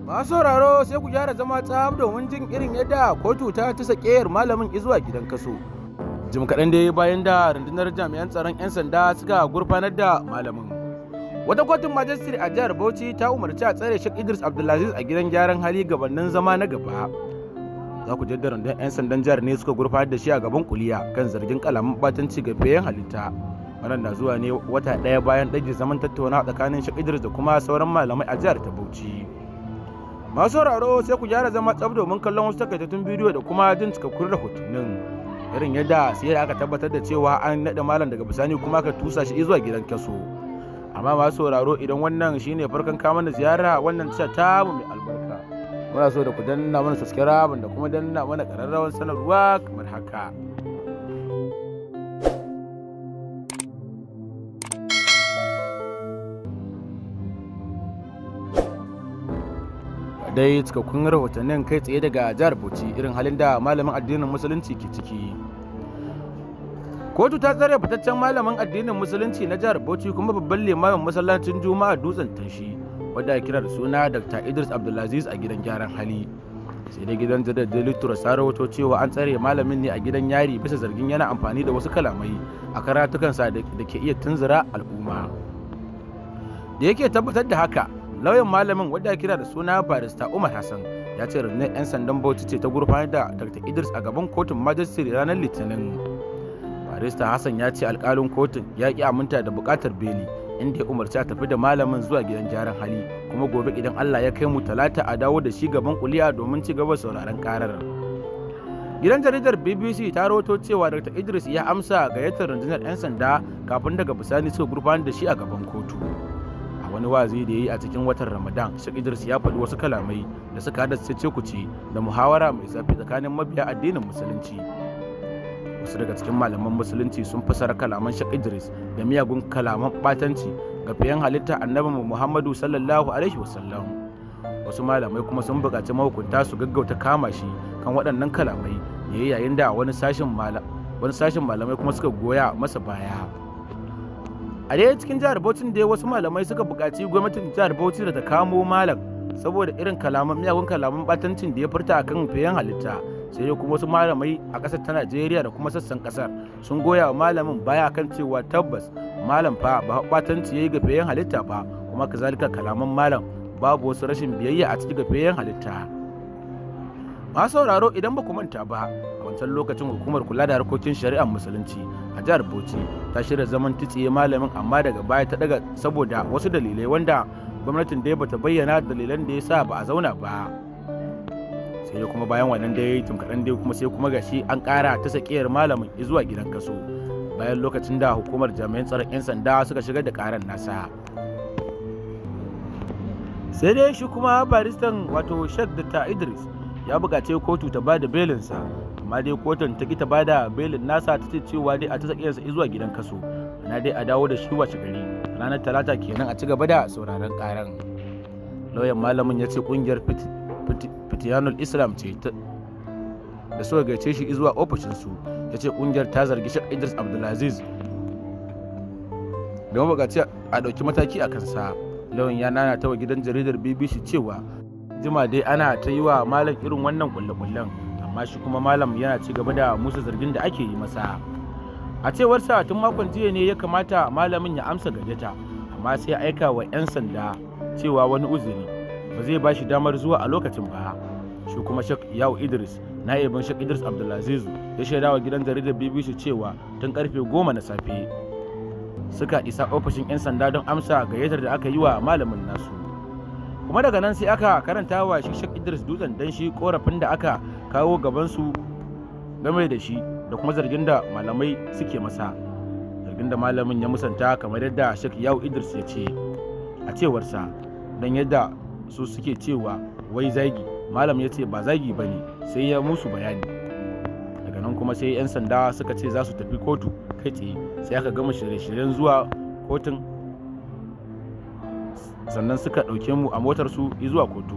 Masu sauraro sai ku gyara zama tsab domin jin irin yadda kotu ta sakeyar malamin izuwa gidan kaso. Jim kaɗan dai bayan da rundunar jami'an tsaron 'yan sanda suka gurfanar da malamin. Wata kotun majistare a jihar Bauchi ta umarci a tsare Sheikh Idris Abdulaziz a gidan gyaran hali gabanin zama na gaba. Za ku jaddada rundunar 'yan sandan jihar ne suka gurfanar da shi a gaban kuliya kan zargin kalaman batanci ga bayan halitta. Wannan na zuwa ne wata ɗaya bayan ɗage zaman tattaunawa tsakanin Sheikh Idris da kuma sauran malamai a jihar ta Bauchi. Masu sauraro sai ku gyara zama tsab domin kallon wasu takaitattun bidiyo da kuma jin cikakkun rahotannin irin yadda sai da aka tabbatar da cewa an naɗa malam daga bisani kuma aka tusa shi zuwa gidan kaso. Amma masu sauraro idan wannan shine farkon kama da ziyara wannan tasha ta mu mai albarka, muna so da ku danna mana subscribe da kuma danna mana ƙararrawar sanarwa kamar haka. Dai cikakkun rahotannin kai tsaye daga jihar Bauchi irin halin da malamin addinin musulunci ke ciki. Kotu ta tsare fitaccen malamin addinin musulunci na jihar Bauchi kuma babban limamin masallacin Juma'a Dutsen Tanshi wanda ya kira da suna Dr. Idris Abdulaziz a gidan gyaran hali. Sai dai gidan jaridar Daily Trust ya rawaito cewa an tsare malamin ne a gidan yari bisa zargin yana amfani da wasu kalamai a karatukansa da ke iya tunzura al'umma. Da yake tabbatar da haka, lauyan malamin wadda ya kira da suna barista Umar Hassan ya ce rundunar 'yan sandan Bauchi ce ta gurfanar da Dr. Idris a gaban kotun majistare ranar Litinin. Barista Hassan ya ce alkalin kotun ya ki aminta da bukatar beli inda ya umarci a tafi da malamin zuwa gidan gyaran hali kuma gobe idan Allah ya kai mu Talata a dawo da shi gaban kuliya domin ci gaba sauraron karar. Gidan jaridar BBC ta rawaito cewa Dr. Idris ya amsa gayyatar rundunar 'yan sanda kafin daga bisani suka gurfanar da shi a gaban kotu. Wani wazi da ya yi a cikin watan Ramadan, Sheikh Idris ya faɗi wasu kalamai da suka hada cece-kuce da muhawara mai zafi tsakanin mabiya addinin musulunci. Wasu daga cikin malaman musulunci sun fassara kalaman Sheikh Idris da miyagun kalaman batanci ga fiyen halitta Annabi Muhammadu sallallahu alaihi wasallam. Wasu malamai kuma sun buƙaci mahukunta su gaggauta kama shi kan waɗannan kalamai yayin da wani sashin malamai kuma suka goya masa baya. A dai cikin jihar Bauchi da wasu malamai suka buƙaci gwamnatin jihar Bauchi da ta kamo malam saboda irin miyagun kalaman batancin da ya furta akan fiyen halitta. Sai dai kuma wasu malamai a ƙasar ta Najeriya da kuma sassan ƙasar sun goya wa malamin baya kan cewa tabbas malam fa ba batanci yayi ga fiyen halitta ba, kuma kazalika kalaman malam babu wasu rashin biyayya a cikin ga fiyen halitta. Masu sauraro idan ba ku manta ba, a wancan lokacin hukumar kula da harkokin shari'ar musulunci a jihar Bauchi ta shirya zaman titsiye malamin amma daga baya ta daga saboda wasu dalilai wanda gwamnatin da bata bayyana dalilan da ya sa ba a zauna ba. Sai dai kuma bayan wannan dai tun kaɗan dai kuma sai kuma gashi an ƙara ta sakiyar malamin zuwa gidan kaso bayan lokacin da hukumar jami'an tsaron 'yan sanda suka shigar da ƙarar nasa. Sai dai shi kuma baristan wato Sheikh Dr. Idris ya buƙaci kotu ta bada belinsa, amma dai kotun ta ki ta bada belin nasa ta ce cewa dai a ta sakiyarsa zuwa gidan kaso, ana dai a dawo da shi wace gari ranar Talata kenan a ci gaba da sauraron karan. Lauyan malamin ya ce kungiyar Fitiyanul Islam ce da suka gaice shi zuwa ofishinsu, ya ce kungiyar ta zargi Sheikh Idris Abdulaziz da mabukaci a ɗauki mataki a kansa. Lauyan ya nana ta wa gidan jaridar BBC cewa jima dai ana ta yi wa malam irin wannan kulle-kullen, amma shi kuma malam yana ci gaba da musu zargin da ake yi masa. A cewar sa tun makon jiya ne ya kamata malamin ya amsa gayyata, amma sai ya aika wa 'yan sanda cewa wani uzuri ba zai ba shi damar zuwa a lokacin ba. Shi kuma Sheikh Yau Idris, na'ibin Sheikh Idris Abdulaziz, ya shaida wa gidan jaridar BBC cewa tun karfe 10 na safe suka isa ofishin 'yan sanda don amsa gayyatar da aka yi wa malamin nasu. Kuma daga nan sai aka karanta wa shi Sheikh Idris Dutsen dan shi korafin da aka kawo gabansu game da shi da kuma zargin da malamai suke masa, zargin da malamin ya musanta kamar yadda Sheikh Yau Idris ya ce a cewarsa, don yadda su suke cewa wai zagi, malam ya ce ba zagi ba ne, sai ya musu bayani. Daga nan kuma sai 'yan sanda suka ce za su tafi kotu kai tsaye, sai aka gama shirye-shiryen zuwa kotun sannan suka ɗauke mu a motar su zuwa kotu.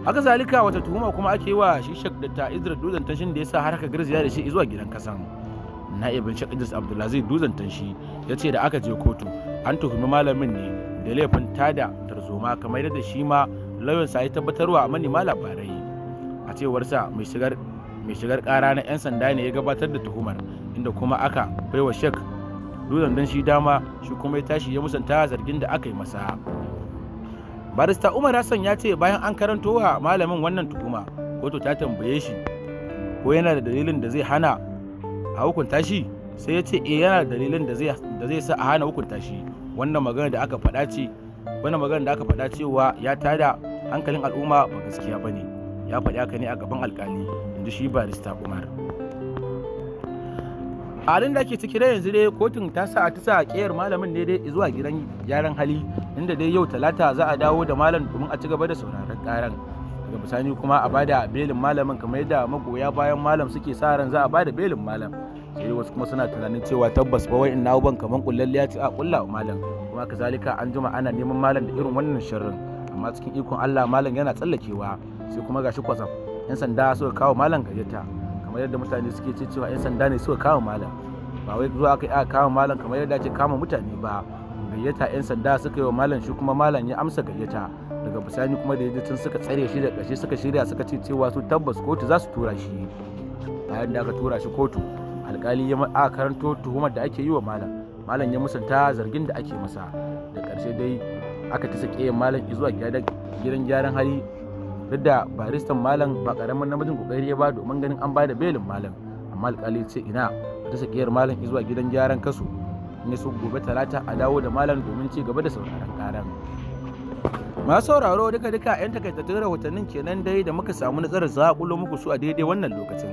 Haka zalika wata tuhuma kuma ake wa shi Sheikh Dr. Idris Dutsen Tanshin da yasa har aka garziya da shi zuwa gidan kasan. Na'ibin Sheikh Idris Abdulaziz Dutsen Tanshi ya ce da aka je kotu an tuhumi malamin ne da laifin tada tarzoma kamar yadda shi ma lauyansa ya tabbatarwa manema labarai. A cewarsa mai shigar kara na 'yan sanda ne ya gabatar da tuhumar, inda kuma aka baiwa Sheikh Dutsen Tanshi dama shi kuma ya tashi ya musanta zargin da aka yi masa. Barista Umar Hassan ya ce bayan an karanto wa malamin wannan tuhuma, kotu ta tambaye shi ko yana da dalilin da zai hana a hukunta shi, sai ya ce yana da dalilin da zai sa a hana hukunta shi. Wannan magana da aka faɗa cewa ya tada hankalin al'umma ba gaskiya bane, ya faɗi haka ne a gaban alkali, inda shi barista Umar. A halin da ake ciki da yanzu dai kotun ta sa ƙiyar malamin ne dai zuwa gidan gyaran hali, inda dai yau talata za a dawo da malam domin a ci gaba da sauraron ƙaran. Daga bisani kuma a bada belin malamin, kamar yadda magoya bayan malam suke sa ran za a bada belin malam. Sai wasu kuma suna tunanin cewa tabbas ba wai in na ban kaman kullalliya ce a kulla wa malam, kuma kazalika an jima ana neman malam da irin wannan sharrin, amma cikin ikon Allah malam yana tsallakewa. Sai kuma gashi kwatsam 'yan sanda suka kawo malam gayyata, kamar yadda mutane suke cewa 'yan sanda ne suka kawo malam, ba wai zuwa aka kawo malam kamar yadda ake kama mutane ba. Gayyata 'yan sanda suka yi wa malam, shi kuma malam ya amsa gayyata. Daga bisani kuma da yaji tun suka tsare shi da ƙarshe suka shirya suka ce cewa su tabbas kotu za su tura shi. Bayan da aka tura shi kotu, alkali ya aka karanto tuhumar da ake yi wa malam ya musanta zargin da ake masa. Da ƙarshe dai aka ta sake malam zuwa gidan gyaran hali, duk da baristan malam ba karamin namijin kokari ya ba domin ganin an bada belin malam, amma alkali ce ina ta sakiyar malam zuwa gidan gyaran kaso, in so gobe talata a dawo da malam domin ci gaba da sauraron karan. Masu sauraro duka 'yan takaitattun rahotannin kenan dai da muka samu nasarar zaƙulo muku su a daidai wannan lokacin.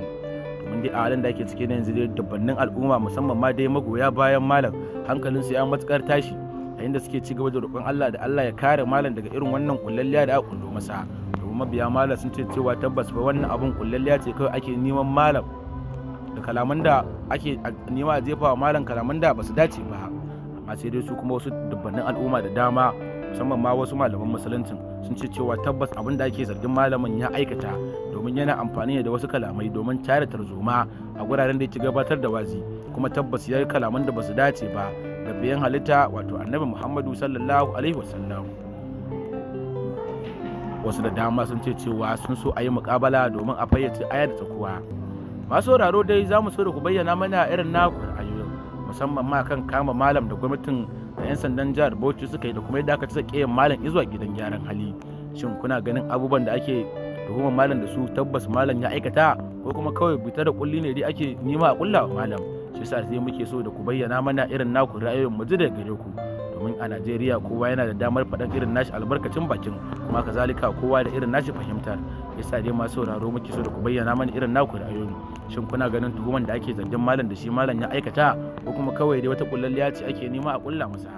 Domin dai a halin da ake ciki na yanzu dai dabbannin al'umma musamman ma dai magoya bayan malam hankalinsu ya matukar tashi, a inda suke ci gaba da roƙon Allah da Allah ya kare malam daga irin wannan kullalliya da aka kullo masa. Domin mabiya malam sun ce cewa tabbas ba wannan abun kullalliya ce kawai ake neman malam da kalaman da ake nema a jefa wa malam kalaman da ba su dace ba, amma sai dai su kuma wasu dabbannin al'umma da dama musamman ma wasu malaman musuluncin sun ce cewa tabbas abin da ake zargin malamin ya aikata, domin yana amfani da wasu kalamai domin tare tarzoma a guraren da yake gabatar da wazi, kuma tabbas ya yi kalaman da ba su dace ba da biyan halitta wato annabi Muhammadu sallallahu alaihi wasallam. Wasu da dama sun ce cewa sun so a yi muƙabala domin a fayyace aya da tsakuwa. Masu sauraro dai za mu so da ku bayyana mana irin naku ra'ayoyin, musamman ma kan kama malam da gwamnatin da 'yan sandan jihar Bauchi suka yi da kuma yadda aka ci ƙiyan malam zuwa gidan gyaran hali. Shin kuna ganin abubuwan da ake tuhumar malam da su tabbas malam ya aikata, ko kuma kawai bita da kulli ne dai ake nima a kulla wa malam? Shi yasa sai muke so da ku bayyana mana irin naku ra'ayoyin mu ji daga gare ku, domin a Najeriya kowa yana da damar faɗan irin nashi albarkacin bakin, kuma kazalika kowa da irin nashi fahimtar. Yasa dai masu sauraro muke so da ku bayyana mana irin naku ra'ayoyi. Shin kuna ganin tuhuman da ake zargin malam da shi malam ya aikata, ko kuma kawai dai wata kullalliya ce ake nema a kulla masa?